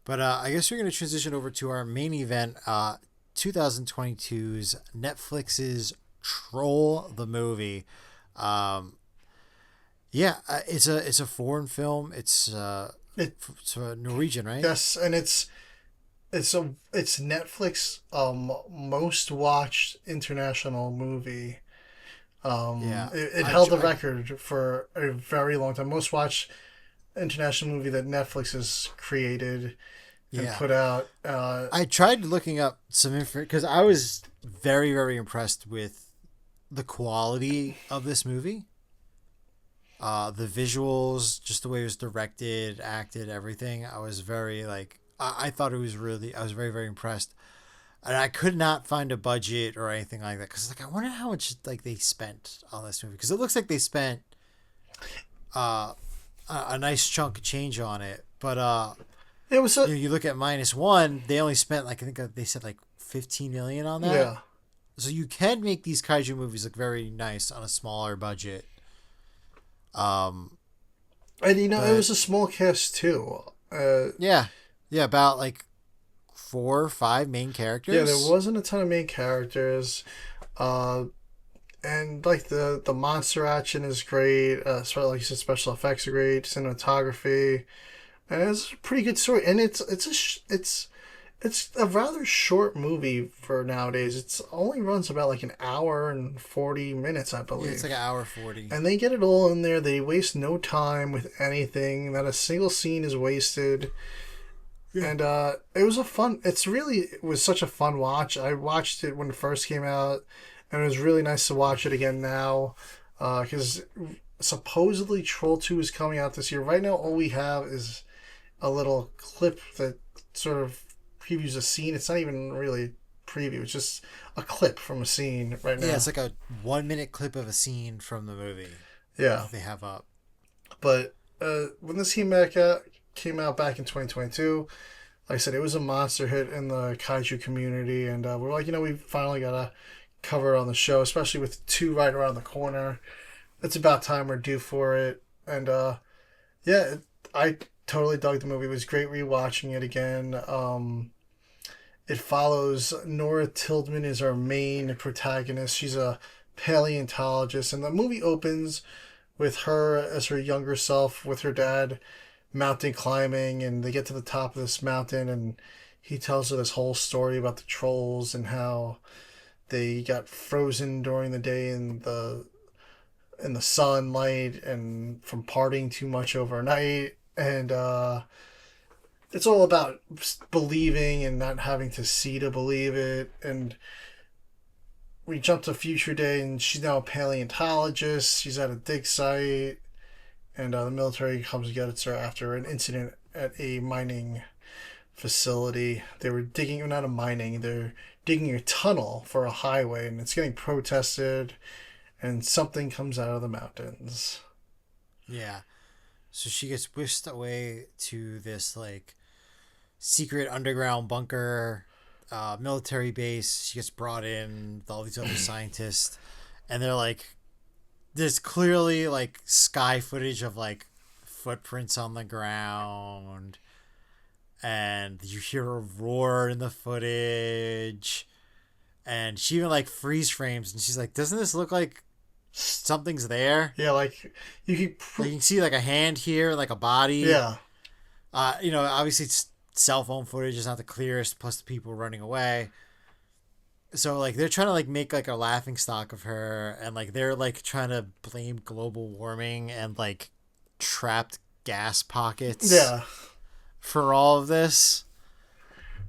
But I guess we're going to transition over to our main event, 2022's Netflix's Troll the movie. Um, yeah, it's a foreign film. It It's Norwegian, right? yes, and it's Netflix most watched international movie. Yeah, It held the record for a very long time. Most watched international movie that Netflix has created and yeah. put out. I tried looking up some info because I was very, very impressed with the quality of this movie. The visuals, just the way it was directed, acted, everything. I was very like, I thought it was really, I was very, very impressed. And I could not find a budget or anything like that because like I wonder how much like they spent on this movie because it looks like they spent uh, a nice chunk of change on it. But it was a you look at -1, they only spent like I think they said like 15 million on that. yeah, So you can make these kaiju movies look very nice on a smaller budget. Um, and it but was a small cast too. yeah, yeah, about like 4 or 5 main Yeah, there characters. wasn't a ton of main characters. Uh, and like the monster action is great. Sort of like you said, special effects are great, cinematography, and it's a pretty good story. And it's a rather short movie for nowadays. It's only runs about like an hour and 40 minutes, I Yeah, it's like believe. an hour 40. And they get it all in there. They waste no time with anything. Not a single scene is wasted. Yeah. And it was a fun. It was such a fun watch. I watched it when it first came out, and it was really nice to watch it again now, because supposedly Troll 2 is coming out this year. Right now, all we have is a little clip that sort of previews a scene. It's not even really preview. It's just a clip from a scene right Yeah, now. it's like a 1 minute clip of a scene from the movie Yeah, that they have up. but when this came out back in 2022. Like I said, it was a monster hit in the kaiju community, and we're like, we finally got to cover it on the show, especially with two right around the corner. It's about time we're due for it, and yeah, I totally dug the movie. It was great rewatching it again. It follows Nora Tildman is our main protagonist. She's a paleontologist, and the movie opens with her as her younger self with her dad mountain climbing, and they get to the top of this mountain, and he tells her this whole story about the trolls and how they got frozen during the day in the sunlight and from partying too much overnight, and it's all about believing and not having to see to believe it. And we jump to future day, and she's now a paleontologist. She's at a dig site, and the military comes to get her after an incident at a mining facility. They were digging, not a mining, they're digging a tunnel for a highway, and it's getting protested, and something comes out of the mountains. Yeah. So she gets whisked away to this like secret underground bunker, military base. She gets brought in with all these other scientists, and they're like, there's clearly like sky footage of like footprints on the ground, and you hear a roar in the footage, and she even like freeze frames, and she's like, doesn't this look like something's there? Yeah, like you Like could, you can see like a hand here, like a body. yeah, Obviously it's cell phone footage is not the clearest, plus the people running away. So like they're trying to like make like a laughing stock of her, and like they're like trying to blame global warming and like trapped gas pockets yeah. for all of this.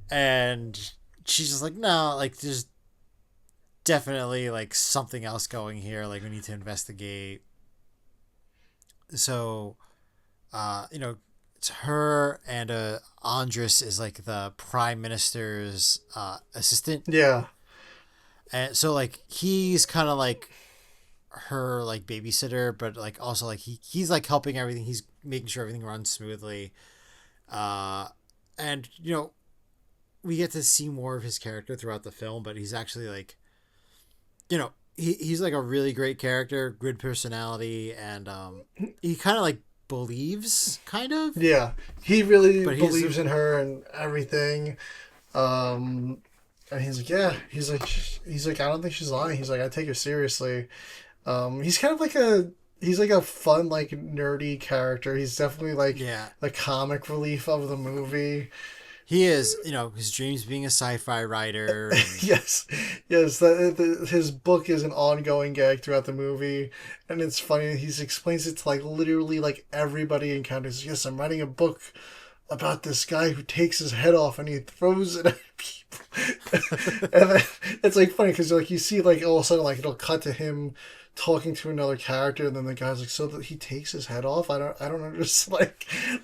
And she's just like, no, like there's definitely like something else going here. Like we need to investigate. So, it's her and Andres is like the prime minister's assistant, Yeah, and so like he's kind of like her like babysitter, but like also like he's like helping everything. He's making sure everything runs smoothly. Uh, and we get to see more of his character throughout the film, but he's actually like, he's like a really great character, good personality, and he kind of like believes, kind of. Yeah, he really But believes in her and everything. And he's like, yeah, he's like, I don't think she's lying. He's like, I take her seriously. He's kind of like he's like a fun, like nerdy character. He's definitely like yeah, the comic relief of the movie. he is. His dreams being a sci-fi writer. And Yes, yes. His book is an ongoing gag throughout the movie, and it's funny. He explains it to like literally like everybody he encounters. Yes, I'm writing a book about this guy who takes his head off and he throws it at people. And then, it's like funny because like you see like all of a sudden like it'll cut to him talking to another character, and then the guy's like, so that he takes his head off. I don't understand.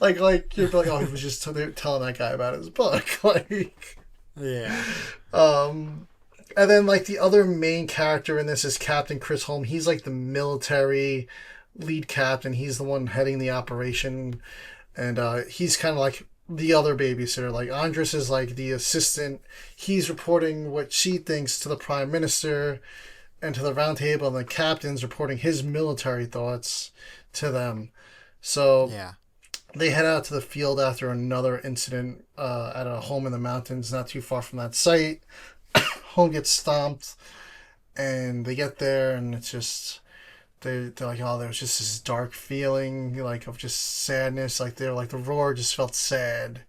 Like you're like, oh, he was just telling that guy about his book. Like, yeah, and then like the other main character in this is Captain Chris Holm. He's like the military lead captain. He's the one heading the operation, and he's kind of like the other babysitter. Like Andres is like the assistant. He's reporting what she thinks to the prime minister and to the round table, and the captain's reporting his military thoughts to them. So yeah, they head out to the field after another incident at a home in the mountains not too far from that site. Home gets stomped, and they get there, and it's just they're like, oh, there was just this dark feeling like of just sadness. Like they're like the roar just felt sad.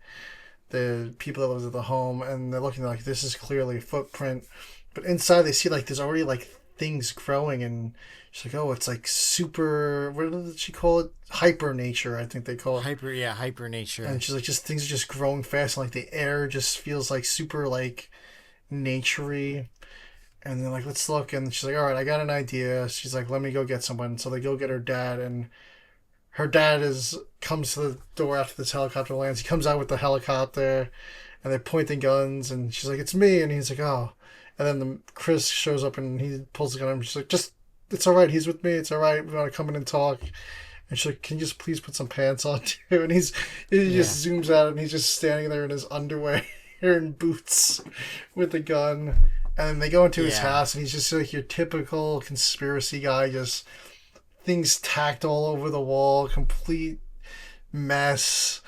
The people that lived at the home, and they're looking like this is clearly a footprint, but inside they see like there's already like things growing, and she's like, oh, it's like super. What did she call it? Hyper nature, I think they call it. hyper nature. And she's like, just things are just growing fast, and like the air just feels like super like naturey. And they're like, let's look. And she's like, all right, I got an idea. She's like, let me go get someone. So they go get her dad, and her dad comes to the door after this helicopter lands. He comes out with the helicopter, and they're pointing guns, and she's like, it's me. And he's like, oh. And then Chris shows up, and he pulls the gun, and she's like, it's all right. He's with me. It's all right. We want to come in and talk. And she's like, can you just please put some pants on too? And he just zooms out, and he's just standing there in his underwear and boots with the gun. And then they go into his house, and he's just like your typical conspiracy guy, just things tacked all over the wall, complete mess.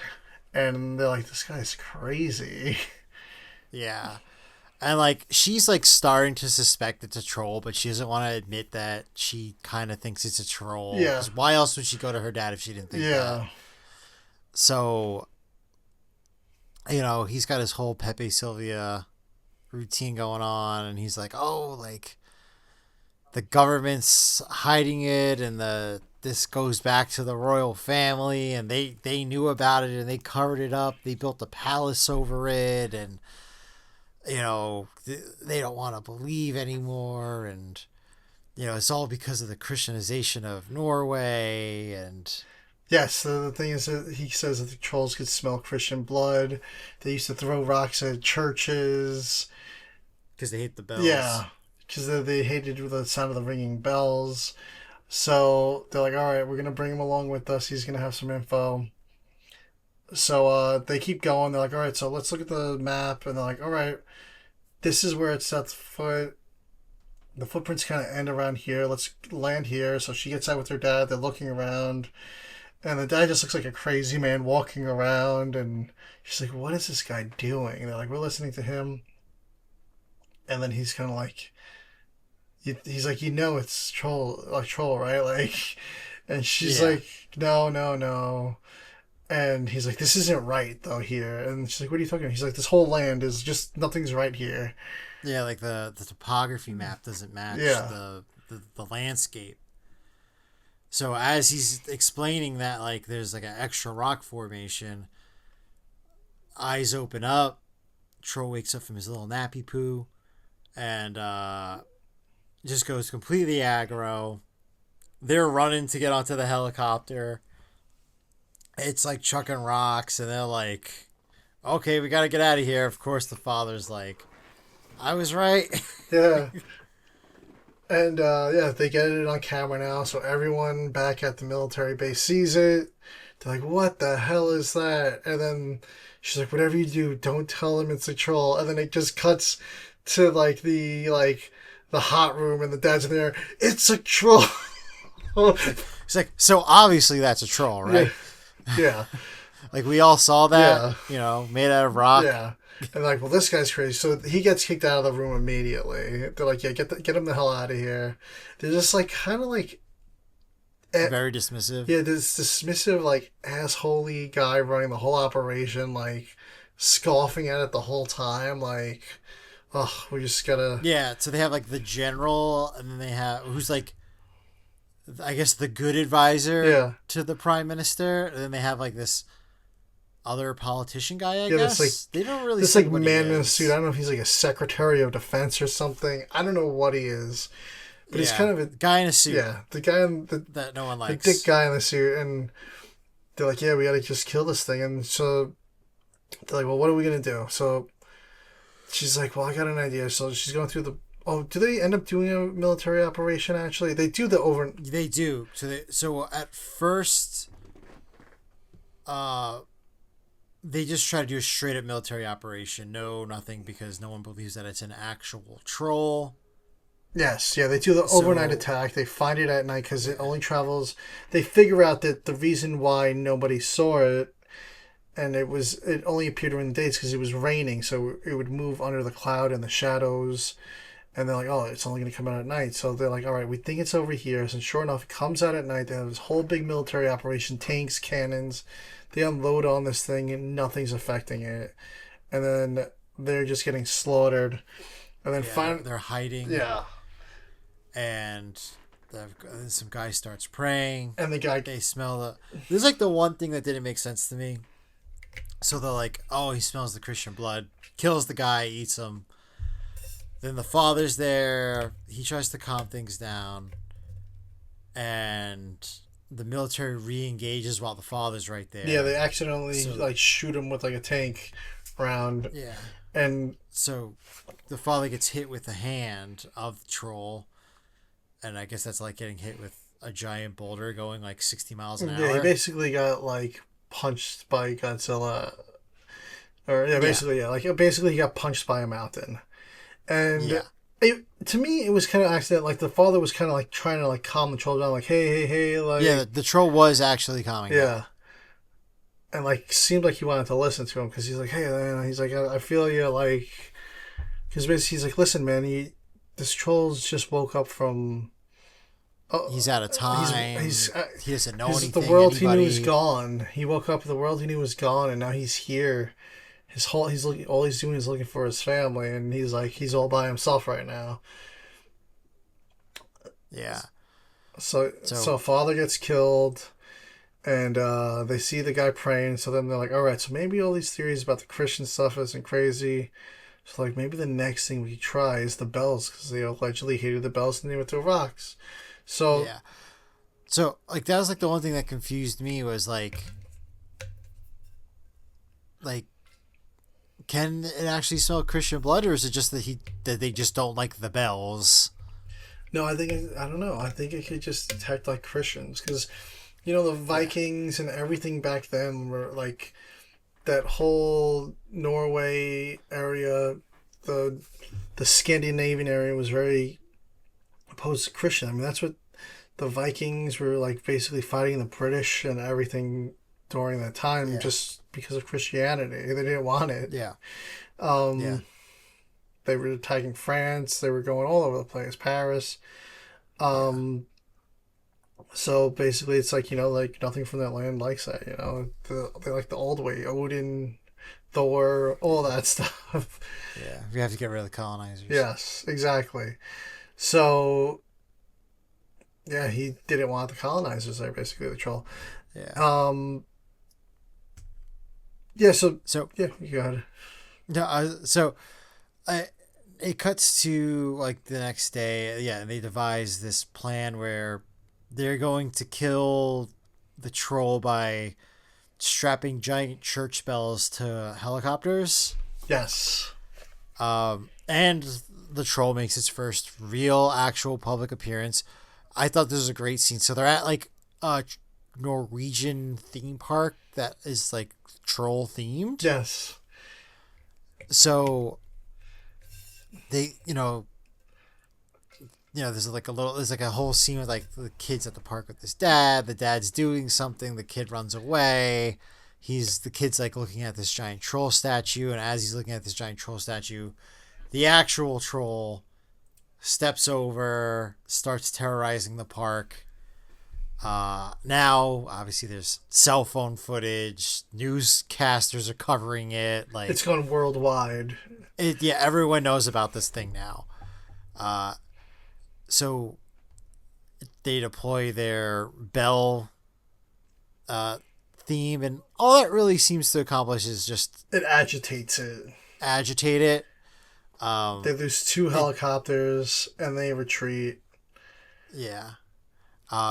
And they're like, this guy's crazy. Yeah. And like she's like starting to suspect it's a troll, but she doesn't want to admit that she kind of thinks it's a troll. Yeah. 'Cause why else would she go to her dad if she didn't think that? So, he's got his whole Pepe Sylvia routine going on, and he's like, oh, like the government's hiding it, and this goes back to the royal family, and they knew about it, and they covered it up. They built a palace over it, and they don't want to believe anymore, and it's all because of the Christianization of Norway. And yes, the thing is that he says that the trolls could smell Christian blood. They used to throw rocks at churches because they hate the bells. Yeah, because they hated the sound of the ringing bells. So they're like, all right, we're gonna bring him along with us. He's gonna have some info. So they keep going. They're like, all right, so let's look at the map. And they're like, all right, this is where it sets foot. The footprints kind of end around here. Let's land here. So she gets out with her dad. They're looking around. And the dad just looks like a crazy man walking around. And she's like, what is this guy doing? And they're like, we're listening to him. And then he's kind of like, he's like, it's troll, right? Like, and she's like, no. And he's like, this isn't right, though, here. And she's like, what are you talking about? He's like, this whole land is just, nothing's right here. Yeah, like the topography map doesn't match the landscape. So as he's explaining that, like, there's like an extra rock formation, eyes open up, Troll wakes up from his little nappy poo, and just goes completely aggro. They're running to get onto the helicopter. It's like chucking rocks, and they're like, okay, we gotta get out of here. Of course, the father's like, I was right. Yeah. And they get it on camera now, so everyone back at the military base sees it. They're like, what the hell is that? And then she's like, whatever you do, don't tell him it's a troll. And then it just cuts to the hot room, and the dad's in there. It's a troll. It's like, so obviously that's a troll, right? Yeah. Like we all saw that, Yeah. made out of rock. Yeah. And like, well, this guy's crazy. So he gets kicked out of the room immediately. They're like, yeah, get him the hell out of here. They're just like, kind of like, Very dismissive. yeah, this dismissive, like, assholey guy running the whole operation, like, scoffing at it the whole time. Like, oh, we just gotta. Yeah, so they have like the general, and then they have who's like, I guess the good advisor Yeah. to the prime minister, and then they have like this other politician guy. I Yeah, guess this, like, they don't really this say like what man he in a is. suit. I don't know if he's like a secretary of defense or something. I don't know what he is, but he's kind of a guy in a suit. yeah, the guy in that no one the likes. dick guy in the suit, and they're like, yeah, we gotta just kill this thing, and so they're like, well, what are we gonna do? So she's like, well, I got an idea. So she's going through the. Oh, do they end up doing a military operation? Actually, they do the over. They do. So at first, they just try to do a straight up military operation. No, nothing, because no one believes that it's an actual troll. Yes, yeah, they do the overnight attack. They find it at night because it only travels. They figure out that the reason why nobody saw it, and it only appeared during the days because it was raining, so it would move under the cloud and the shadows. And they're like, oh, it's only going to come out at night. So they're like, all right, we think it's over here. And sure enough, it comes out at night. They have this whole big military operation, tanks, cannons. They unload on this thing and nothing's affecting it. And then they're just getting slaughtered. And then finally, they're hiding. yeah. And some guy starts praying. And the guy, they smell the. This is like the one thing that didn't make sense to me. So they're like, oh, he smells the Christian blood, kills the guy, eats him. Then the father's there. He tries to calm things down. And the military re-engages while the father's right there. yeah, they accidentally like shoot him with like a tank round. Yeah. And so the father gets hit with the hand of the troll. And I guess that's like getting hit with a giant boulder going like 60 miles an hour. Yeah, he basically got like punched by Godzilla. Or yeah, basically, yeah. Like basically he got punched by a mountain. And to me, it was kind of accident. Like the father was kind of like trying to like calm the troll down, like hey, like yeah, the troll was actually calming down. And like seemed like he wanted to listen to him because he's like, hey, man, he's like, I feel you, like, because basically he's like, listen, man, this troll's just woke up from. He's out of time. He doesn't know anything. The world he knew was gone. He woke up. The world he knew was gone, and now he's here. All he's doing is looking for his family, and he's all by himself right now. Yeah. So father gets killed, and they see the guy praying. So then they're like, all right, so maybe all these theories about the Christian stuff isn't crazy. So like maybe the next thing we try is the bells, because they allegedly hated the bells and they would throw rocks. So yeah. So like that was like the one thing that confused me was like can it actually smell Christian blood, or is it just that they just don't like the bells? No, I don't know. I think it could just detect like Christians, because the Vikings and everything back then were like that whole Norway area, the Scandinavian area was very opposed to Christian. I mean, that's what the Vikings were like, basically fighting the British and everything during that time, just because of Christianity. They didn't want it. Yeah. They were attacking France. They were going all over the place. Paris. So basically, it's like, like nothing from that land likes that. They like the old way, Odin, Thor, all that stuff. Yeah, we have to get rid of the colonizers. Yes, exactly. So, yeah, he didn't want the colonizers there, basically, the troll. Yeah. Yeah, so yeah, you got it. Yeah, it cuts to like the next day. Yeah, and they devise this plan where they're going to kill the troll by strapping giant church bells to helicopters. Yes. And the troll makes its first real, actual public appearance. I thought this was a great scene. So they're at like a Norwegian theme park that is like troll themed. Yes. So they, there's like a whole scene with like the kids at the park with his dad. The dad's doing something. The kid runs away. The kid's like looking at this giant troll statue, and as he's looking at this giant troll statue, the actual troll steps over, starts terrorizing the park. Now, obviously, there's cell phone footage. Newscasters are covering it. Like It's gone worldwide. yeah, everyone knows about this thing now. So they deploy their bell theme, and all that really seems to accomplish is just It agitates it. agitate it. They lose 2 helicopters and they retreat. Yeah.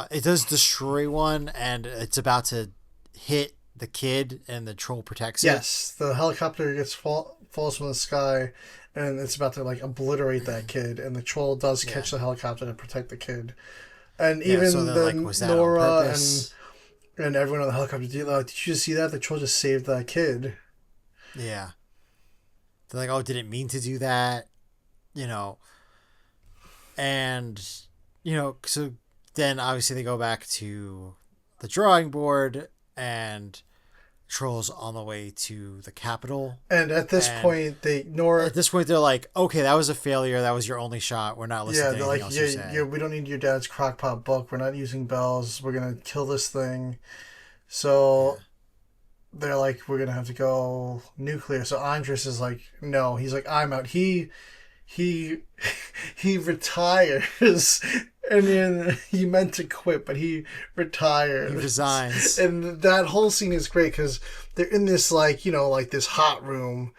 It does destroy one, and it's about to hit the kid, and the troll protects it. Yes, the helicopter falls from the sky, and it's about to like obliterate that kid, and the troll does catch the helicopter to protect the kid. And even so then, like, was that on Nora purpose? and everyone on the helicopter, did you just see that? The troll just saved that kid. Yeah. They're like, oh, didn't mean to do that, and so then obviously they go back to the drawing board, and Troll's on the way to the capital. And at this point, they're like, okay, that was a failure. That was your only shot. We're not listening to anything else you say. we don't need your dad's crockpot book. We're not using bells. We're gonna kill this thing. So they're like, we're gonna have to go nuclear. So Andres is like, no. He's like, I'm out. He retires. And then he meant to quit, but he retired. He resigns. And that whole scene is great because they're in this like this hot room,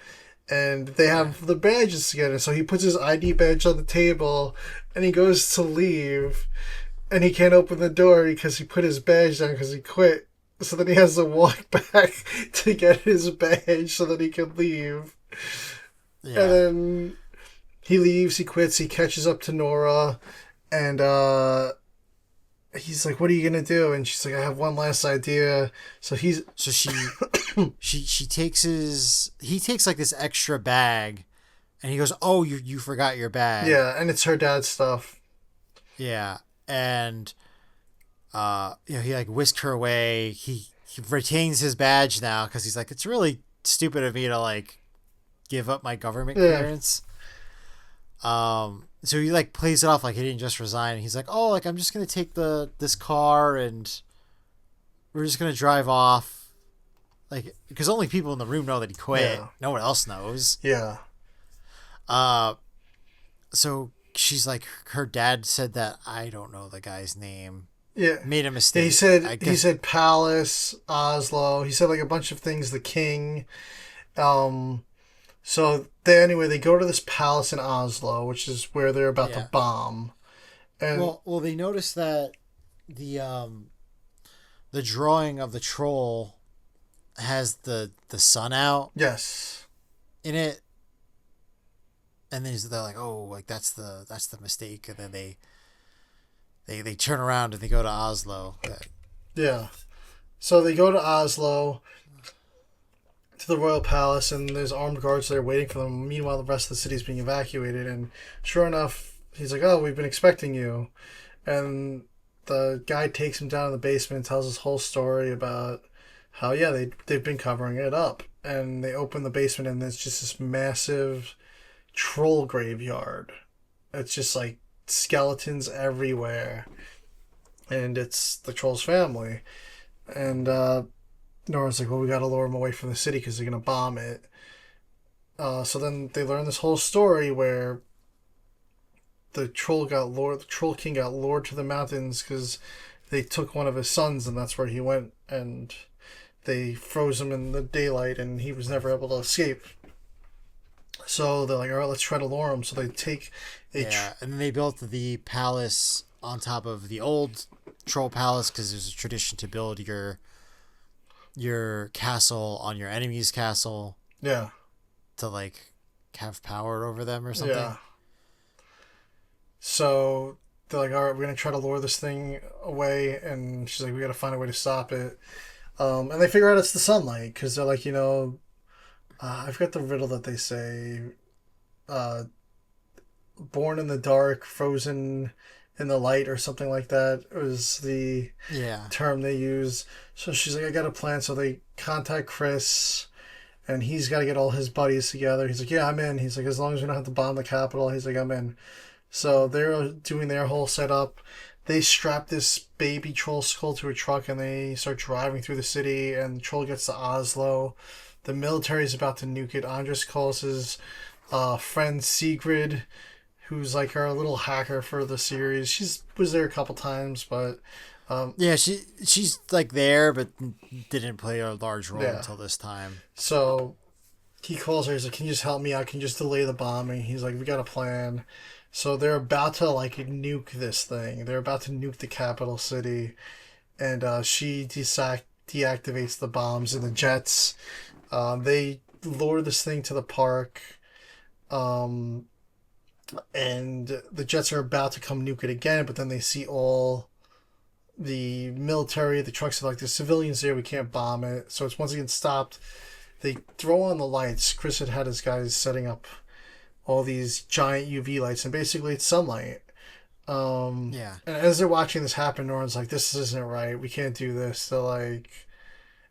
and they have the badges together. So he puts his ID badge on the table, and he goes to leave, and he can't open the door because he put his badge down because he quit. So then he has to walk back to get his badge so that he can leave. Yeah. And then he leaves, he quits, he catches up to Nora. And he's like, "What are you gonna do?" And she's like, "I have one last idea." So she he takes like this extra bag, and he goes, "Oh, you forgot your bag." Yeah, and it's her dad's stuff. Yeah, and he like whisked her away. He retains his badge now because he's like, it's really stupid of me to like give up my government clearance. So he like plays it off like he didn't just resign. He's like, oh, like I'm just gonna take this car and we're just gonna drive off, like because only people in the room know that he quit. Yeah. No one else knows. Yeah. So she's like, her dad said that I don't know the guy's name. Yeah. Made a mistake. He said Palace, Oslo. He said like a bunch of things. The king. So they go to this palace in Oslo, which is where they're about to bomb. And well, they notice that the drawing of the troll has the sun out. Yes. In it, and then they're like, oh, like that's the mistake, and then they turn around and they go to Oslo. Yeah. So they go to Oslo, to the royal palace, and there's armed guards there waiting for them. Meanwhile, the rest of the city is being evacuated, and sure enough, he's like, oh, we've been expecting you. And the guy takes him down in the basement and tells his whole story about how, they've been covering it up. And they open the basement, and there's just this massive troll graveyard. It's just like skeletons everywhere. And it's the troll's family. And Nora's like, well, we gotta lure him away from the city because they're gonna bomb it. So then they learn this whole story where the troll king got lured to the mountains because they took one of his sons, and that's where he went, and they froze him in the daylight, and he was never able to escape. So they're like, all right, let's try to lure him. So they take and then they built the palace on top of the old troll palace because there's a tradition to build your castle on your enemy's castle. Yeah. To like have power over them or something. Yeah. So they're like, all right, we're going to try to lure this thing away. And she's like, we got to find a way to stop it. And they figure out it's the sunlight because they're like, I forgot the riddle that they say. born in the dark, frozen in the light, or something like that was the Yeah. term they use. So she's like, I got a plan. So they contact Chris, and he's got to get all his buddies together. He's like, yeah, I'm in. He's like, as long as we don't have to bomb the Capitol, he's like, I'm in. So they're doing their whole setup. They strap this baby troll skull to a truck and they start driving through the city. And the troll gets to Oslo. The military is about to nuke it. Andres calls his friend Sigrid, who's like our little hacker for the series. She's was there a couple times, but Yeah, she's like there, but didn't play a large role Yeah. until this time. so he calls her. He's like, "Can you just help me out? Can you just delay the bombing?" He's like, "We got a plan." So they're about to like nuke this thing. They're about to nuke the capital city, and she deactivates the bombs and the jets. They lure this thing to the park, um, and the jets are about to come nuke it again. But then they see all the military, the trucks are like, "There's civilians there. We can't bomb it." So it's once again stopped. They throw on the lights. Chris had his guys setting up all these giant UV lights, and basically it's sunlight. Yeah. And as they're watching this happen, Nora's like, "This isn't right. We can't do this." They're like,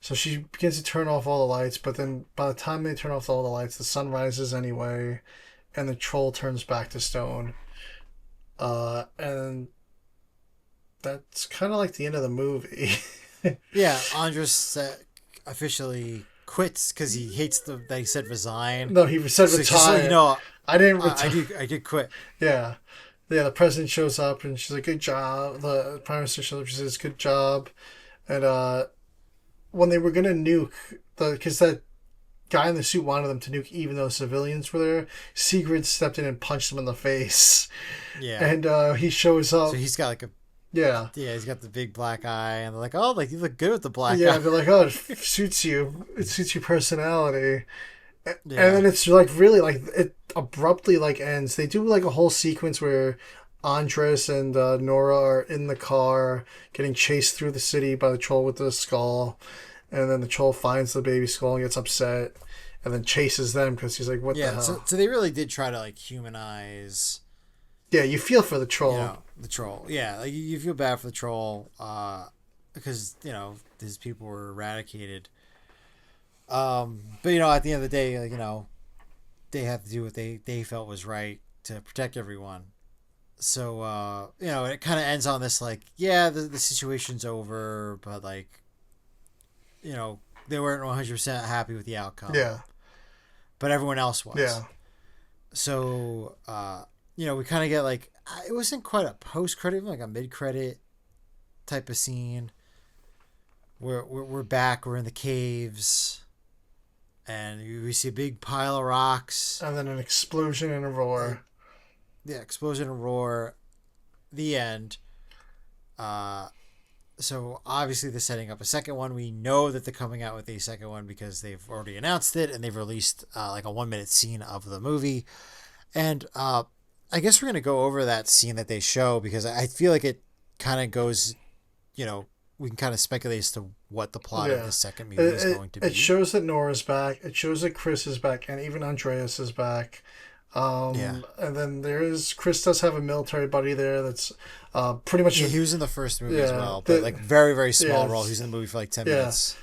so she begins to turn off all the lights, but then by the time they turn off all the lights, the sun rises anyway, and the troll turns back to stone. And that's kind of like the end of the movie. Yeah, Andres officially quits because he hates that he said resign. No, he said So retire. just so you know, I didn't I retire. I did quit. Yeah. Yeah, the president shows up and she's like, "Good job." The prime minister shows up, she says, "Good job." And when they were gonna nuke because that guy in the suit wanted them to nuke even though civilians were there, Sigrid stepped in and punched him in the face. Yeah. And he shows up. So he's got like Yeah. he's got the big black eye, and they're like, oh, like you look good with the black Yeah, eye. they're like, "Oh, it suits you. It suits your personality." And Yeah. then it's like really like it abruptly like ends. They do like a whole sequence where Andres and Nora are in the car getting chased through the city by the troll with the skull, and then the troll finds the baby skull and gets upset, and then chases them because he's like, "What the Yeah. hell?" So they really did try to like humanize, Yeah, you feel for the troll. the troll. Yeah, like you feel bad for the troll, because his people were eradicated. But at the end of the day, like, they had to do what they felt was right to protect everyone. So it kind of ends on this like, yeah, the situation's over, but like, they weren't 100% happy with the outcome. Yeah, But everyone else was. yeah, So we kind of get like, it wasn't quite a post credit, like a mid credit type of scene. We're back. We're in the caves. And we see a big pile of rocks. and then an explosion and a roar. Yeah, explosion and roar. The end. So obviously they're setting up a second one. We know that they're coming out with a second one because they've already announced it and they've released like a 1 minute scene of the movie. And I guess we're gonna go over that scene that they show because I feel like it kind of goes, we can kind of speculate as to what the plot of the second movie is going to be. It shows that Nora's back. It shows that Chris is back, and even Andreas is back. And then Chris does have a military buddy there that's pretty much. Yeah, he was in the first movie as Yeah, well, but like very, very small yeah, role. He was in the movie for like 10 Yeah. minutes.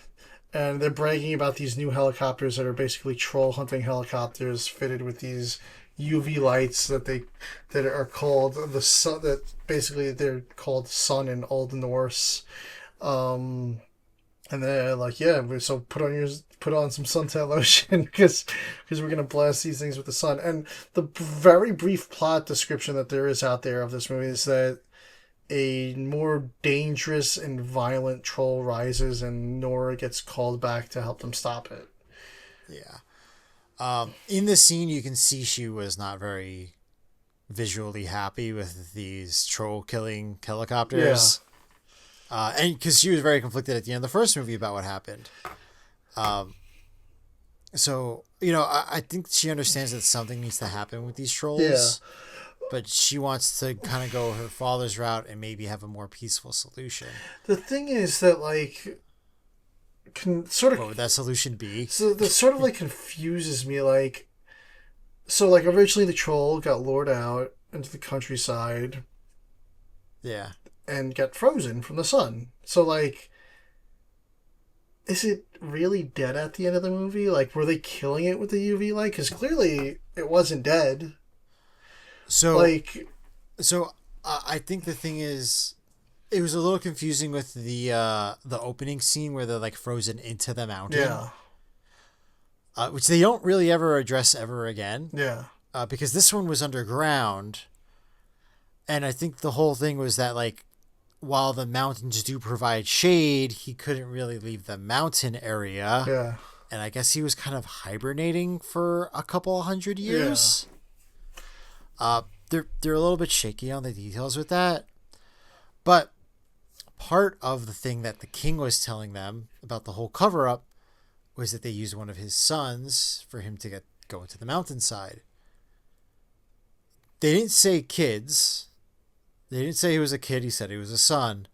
And they're bragging about these new helicopters that are basically troll hunting helicopters fitted with these UV lights that are called the sun. That basically they're called sun in Old Norse. And they're like, yeah, so put on some suntan lotion because we're gonna blast these things with the sun. And the very brief plot description that there is out there of this movie is that a more dangerous and violent troll rises, and Nora gets called back to help them stop it. Yeah. In this scene, you can see she was not very visually happy with these troll killing helicopters. And because she was very conflicted at the end of the first movie about what happened. So, I think she understands that something needs to happen with these trolls. Yeah. But she wants to kind of go her father's route and maybe have a more peaceful solution. The thing is that like can sort of What would that solution be? so that sort of like confuses me. Like So, like, originally the troll got lured out into the countryside Yeah. and got frozen from the sun. So, like, is it really dead at the end of the movie? Like, were they killing it with the UV light? Because clearly it wasn't dead. So Like, so I think the thing is, it was a little confusing with the opening scene where they're like frozen into the mountain, yeah, which they don't really ever address ever again, yeah, because this one was underground, and I think the whole thing was that like while the mountains do provide shade, he couldn't really leave the mountain area, yeah, and I guess he was kind of hibernating for a couple hundred yeah. years. They're a little bit shaky on the details with that, but part of the thing that the king was telling them about the whole cover up was that they used one of his sons for him to go into the mountainside. They didn't say kids. They didn't say he was a kid. He said he was a son.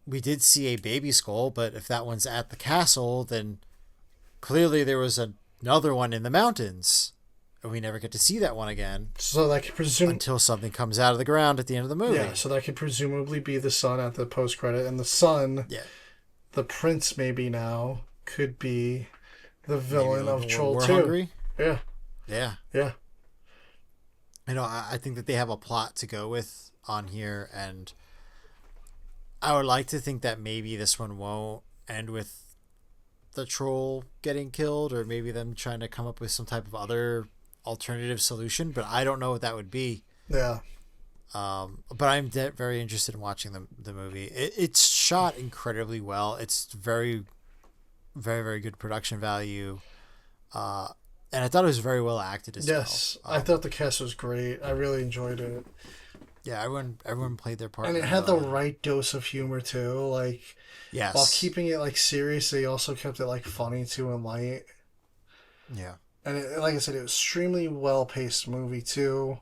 We did see a baby skull, but if that one's at the castle, then clearly there was another one in the mountains, and we never get to see that one again So that could presume. until something comes out of the ground at the end of the movie. Yeah, so that could presumably be the son at the post credit, and the son, Yeah. the prince maybe now, could be the villain Maybe of Troll War 2. Hungry. Yeah, Yeah. yeah, I think that they have a plot to go with on here, and I would like to think that maybe this one won't end with the troll getting killed, or maybe them trying to come up with some type of other alternative solution, but I don't know what that would be. yeah. But I'm very interested in watching the movie. It's shot incredibly well. It's very, very, very good production value. And I thought it was very well acted as Yes, well. I thought the cast was great. I really enjoyed it. Yeah, everyone played their part. And it had the right dose of humor, too. Like, yes. while keeping it, like, serious, they also kept it, like, funny, too, and light. Yeah. And like I said, it was extremely well-paced movie, too.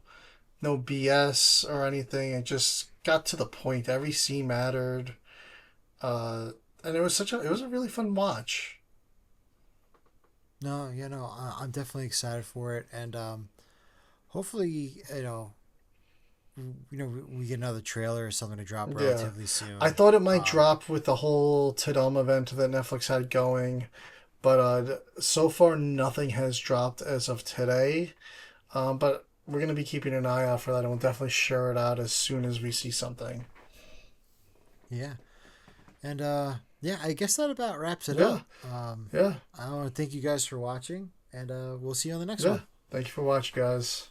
No BS or anything. It just got to the point. Every scene mattered. And it was it was a really fun watch. No, I'm definitely excited for it, and hopefully, we get another trailer or something to drop relatively soon. I thought it might drop with the whole Tadam event that Netflix had going, but so far nothing has dropped as of today. But we're gonna be keeping an eye out for that, and we'll definitely share it out as soon as we see something. Yeah, and I guess that about wraps it Yeah. up. Yeah. I want to thank you guys for watching, and we'll see you on the next Yeah. one. Thank you for watching, guys.